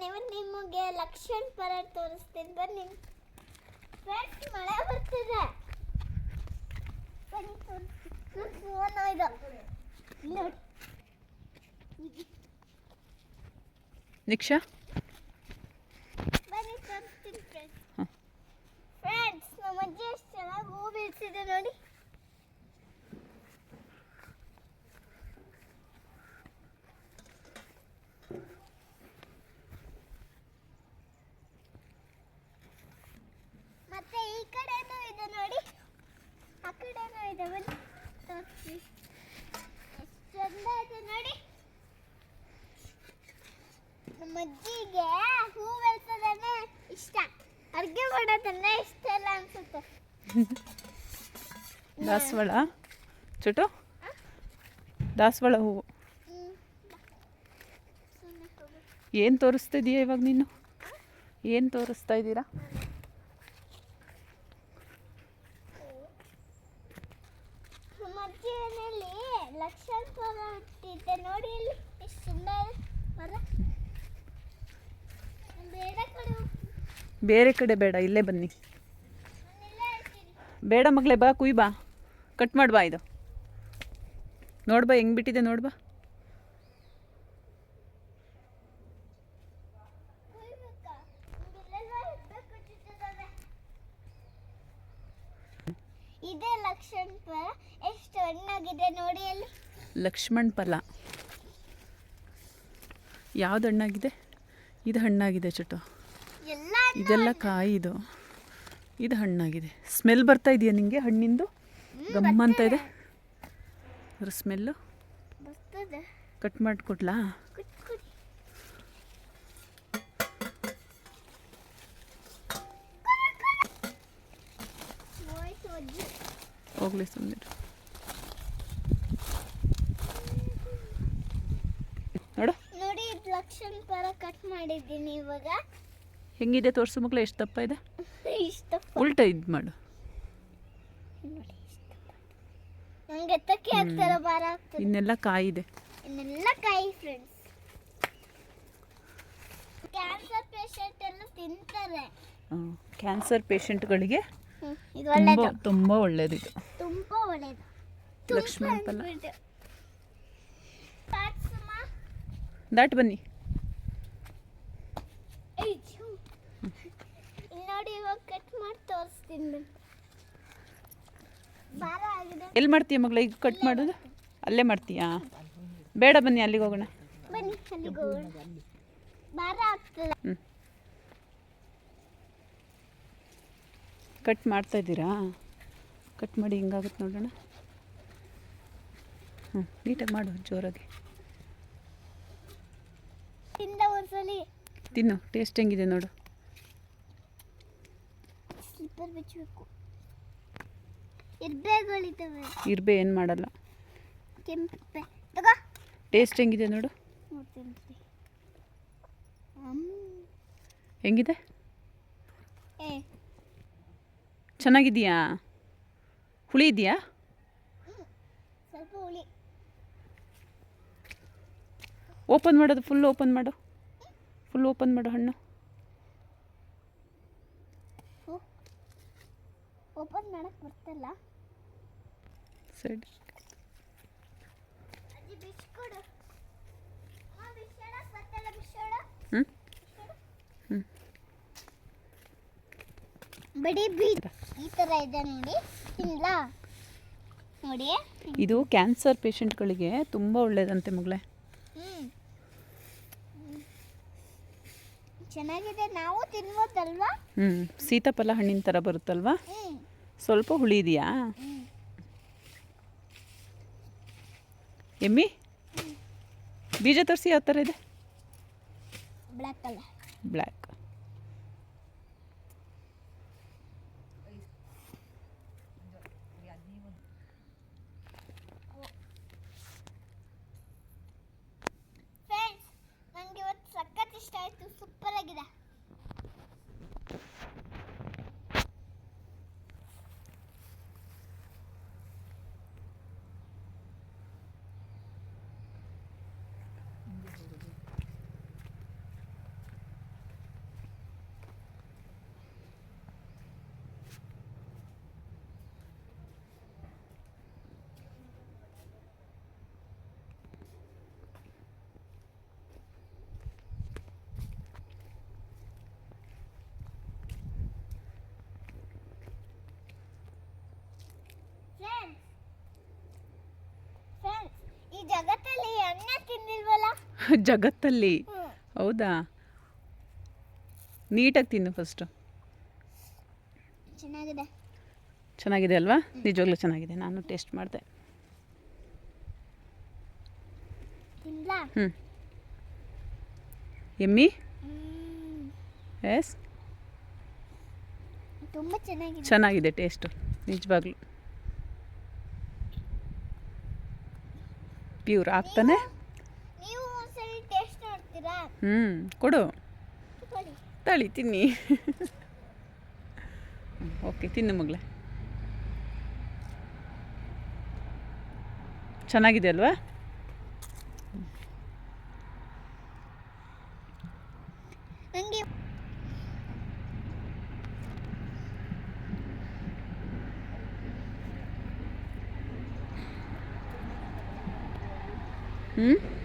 ಇವತ್ತು ನಿಮಗೆ ಲಕ್ಷಣ ಪರೇಡ್ ತೋರಿಸ್ತೀನಿ ಬನ್ನಿ ಫ್ರೆಂಡ್ಸ್. ಮಳೆ ಬರ್ತಿದೆ ಬನ್ನಿ ತೋರಿಸ್ತೀನಿ. ಫೋನ್ ಇದು ನೋಡಿ ನಿಕ್ಷಾ ಬನ್ನಿ ತೋರಿಸ್ತೀನಿ ಫ್ರೆಂಡ್ಸ್. ಫ್ರೆಂಡ್ಸ್ ನಮ್ಮ ಅಜ್ಜಿ ಎಷ್ಟು ಚೆನ್ನಾಗಿ ಹೂ ಬೀಳ್ಸಿದೆ ನೋಡಿ. ಮತ್ತೆ ಈ ಕಡೆನೂ ಇದೆ ನೋಡಿ, ಆ ಕಡೆನೂ ಇದೆ ಬನ್ನಿ ತೋರಿಸಿ. ಎಷ್ಟು ಚಂದ ಇದೆ ನೋಡಿ. ನಮ್ಮ ಅಜ್ಜಿಗೆ ಹೂ ಬೆಳೆಸೋದನ್ನೇ ಇಷ್ಟ, ಅಡುಗೆ ಮಾಡೋದನ್ನೇ ಇಷ್ಟ ಇಲ್ಲ ಅನ್ಸುತ್ತೆ. ದಾಸವಾಳ ಚುಟು, ದಾಸವಾಳ ಹೂವು ಏನು ತೋರಿಸ್ತಿದೀಯ ಇವಾಗ ನೀನು? ಏನು ತೋರಿಸ್ತಾ ಇದ್ದೀರಾ? ನಮ್ಮ ಅಜ್ಜಿ ಮನೆಯಲ್ಲಿ ಲಕ್ಷಣ ಫಲ ಹುಟ್ಟಿದೆ ನೋಡಿ, ಇಲ್ಲಿ ಎಷ್ಟು ಸುಂದರ ಮರ. ಬೇರೆ ಕಡೆ ಬೇರೆ ಕಡೆ ಬೇಡ, ಇಲ್ಲೇ ಬನ್ನಿ. ಬೇಡ ಮಗಳೇ, ಬಾ ಕುಯ್ ಬಾ, ಕಟ್ ಮಾಡ್ಬಾ. ಇದು ನೋಡ್ಬಾ ಹೆಂಗೆ ಬಿಟ್ಟಿದೆ ನೋಡ್ಬಾ. ಇದೇ ಲಕ್ಷಣ ಫಲ ಎಷ್ಟು ಹಣ್ಣಾಗಿದೆ ನೋಡಿ ಅಲ್ಲಿ. ಲಕ್ಷ್ಮಣ ಫಲ ಯಾವ್ದು ಹಣ್ಣಾಗಿದೆ? ಇದು ಹಣ್ಣಾಗಿದೆ ಚುಟು, ಎಲ್ಲ ಇದೆಲ್ಲ ಕಾಯಿ. ಇದು ಹಣ್ಣಾಗಿದೆ. ಸ್ಮೆಲ್ ಬರ್ತಾ ಇದೆಯಾ ನಿಂಗೆ ಹಣ್ಣಿಂದು? ಗಮ್ಮಂತ ಇದೆ ಅದ್ರ ಸ್ಮೆಲ್ಲು. ಬರ್ತದೆ. ಕಟ್ ಮಾಡಿಕೊಡ್ಲಾ? ಕುಟ್ಕುಡಿ. ಹೋಯ್ತು ಅಜ್ಜಿ. ಹೋಗ್ಲಿ ಸುಮ್ಮನೆ ನೋಡು. ನೋಡಿ ಇದು ಲಕ್ಷಣ ಫಲ ಕಟ್ ಮಾಡಿದ್ದೀನಿ ಇವಾಗ. ಹೆಂಗಿದೆ ತೋರಿಸು ಮಕ್ಕಳು, ಎಷ್ಟು ದಪ್ಪ ಇದೆ. ಇಷ್ಟ ಉಲ್ಟ ಇದು ಮಾಡು. ನೋಡಿ ನಂಗೆ ಎತ್ತಕ್ಕೆ ಆಗ್ತಾರ ಭಾರ ಆಗ್ತದೆ. ಇನ್ನೆಲ್ಲ ಕಾಯಿ ಇದೆ. ಇನ್ನೆಲ್ಲ ಕಾಯಿ ಫ್ರೆಂಡ್ಸ್. ಕ್ಯಾನ್ಸರ್ ಪೇಷಂಟ್ ಎಲ್ಲ ತಿಂತಾರೆ. ಕ್ಯಾನ್ಸರ್ ಪೇಷಂಟ್ಗಳಿಗೆ ಇದು ಒಳ್ಳೇದು, ತುಂಬ ಒಳ್ಳೇದು. ಇದು ತುಂಬಾ ಒಳ್ಳೇದು. ಲಕ್ಷ್ಮಣ ಫಲ. ತಾಟ್ಸಮ್ಮ. ದಾಟ್ ಬನ್ನಿ. ನೋಡಿ ಇವಾಗ ಕಟ್ ಮಾಡಿ ತೋರಿಸ್ತೀನಿ. ಭಾರ ಆಗಿದೆ. ಎಲ್ಲಿ ಮಾಡ್ತೀಯ ಮಗಳ ಈಗ ಕಟ್ ಮಾಡೋದು? ಅಲ್ಲೇ ಮಾಡ್ತೀಯಾ? ಬೇಡ ಬನ್ನಿ ಅಲ್ಲಿಗೆ ಹೋಗೋಣ. ಬನ್ನಿ ಅಲ್ಲಿಗೆ ಹೋಗೋಣ. ಭಾರ ಆಗ್ತದೆ. ಕಟ್ ಮಾಡ್ತಾ ಇದ್ದೀರಾ? ಕಟ್ ಮಾಡಿ ಹಿಂಗಾಗುತ್ತೆ ನೋಡೋಣ. ನೀಟಾಗಿ ಮಾಡು, ಜೋರಾಗಿ ತಿಂದ ಒಂದ್ಸಲಿ ತಿನ್ನು. ಟೇಸ್ಟ್ ಹೆಂಗಿದೆ ನೋಡು. ಸ್ಲಿಪ್ಪರ್ ಬಿಚ್ಚಬೇಕು. ಇರ್ಬೇಗಳಿದ್ದಾವೆ. ಇರ್ಬೆ ಏನು ಮಾಡಲ್ಲ. ಕೆಂಪೆ ತಗೋ. ಟೇಸ್ಟ್ ಹೆಂಗಿದೆ ನೋಡು. ನೋಡ್ತೀನಿ. ಹೆಂಗಿದೆ? ಏ ಚೆನ್ನಾಗಿದೆಯಾ? ಹುಳಿ ಇದೆಯಾ? ಸ್ವಲ್ಪ ಹುಳಿ. ಓಪನ್ ಮಾಡೋದು, ಫುಲ್ ಓಪನ್ ಮಾಡು. ಫುಲ್ ಓಪನ್ ಮಾಡು ಹಣ್ಣು. ಓಪನ್ ಮಾಡಕ್ಕೆ ಬರ್ತಲ್ಲ. ಸರಿ. ಅಜ್ಜಿ ಬಿಚ್ಕೊಡು. ಬಿಚ್ಚೋಣ ಬರ್ತಲ್ಲ, ಬಿಚ್ಚೋಣ. ಬಡಿ ಬೀಜ ಈ ಥರ ಇದೆ ನೋಡಿ. ತಿನ್ಲಾ? ನೋಡಿ ಇದು ಕ್ಯಾನ್ಸರ್ ಪೇಷಂಟ್ಗಳಿಗೆ ತುಂಬ ಒಳ್ಳೆಯದಂತೆ ಮಗಳೇ. ಚೆನ್ನಾಗಿದೆ, ನಾವು ತಿನ್ಬೋದಲ್ವಾ? ಸೀತಾಫಲ ಹಣ್ಣಿನ ಥರ ಬರುತ್ತಲ್ವಾ? ಸ್ವಲ್ಪ ಹುಳಿ ಇದೆಯಾ? ಎಮ್ಮಿ ಬೀಜ ತೋರಿಸಿ ಯಾವ ಥರ ಇದೆ? Black colour. ಬ್ಲ್ಯಾಕ್. ಫ್ರೆಂಡ್ಸ್ ನನಗೆ ಇವತ್ತು ಸಖತ್ ಇಷ್ಟ ಆಯಿತು, ಸೂಪರ್ ಆಗಿದೆ. ಜಗತ್ತಲ್ಲಿ. ಹ್ಞೂ ಹೌದಾ? ನೀಟಾಗಿ ತಿನ್ನು ಫಸ್ಟು. ಚೆನ್ನಾಗಿದೆ. ಚೆನ್ನಾಗಿದೆ ಅಲ್ವಾ? ನಿಜವಾಗ್ಲೂ ಚೆನ್ನಾಗಿದೆ. ನಾನು ಟೇಸ್ಟ್ ಮಾಡಿದೆ. ತಿನ್ಲಾ? ಹ್ಞೂ. ಎಮ್ಮಿ? ಹ್ಮ್. ಎಸ್, ತುಂಬ ಚೆನ್ನಾಗಿದೆ. ಚೆನ್ನಾಗಿದೆ ಟೇಸ್ಟು ನಿಜವಾಗ್ಲೂ. ಪ್ಯೂರ್ ಆಗ್ತಾನೆ. ನೀವು ಒಂದ್ಸರಿ ಟೇಸ್ಟ್ ನೋಡ್ತೀರಾ? ಕೊಡು. ತಗೊಳ್ಳಿ. ತಳಿ ತಿನ್ನಿ. ಓಕೆ, ತಿನ್ನು ಮಗಳೇ. ಚೆನ್ನಾಗಿದೆ ಅಲ್ವಾ? ನನಗೆ ಹ್ಞೂ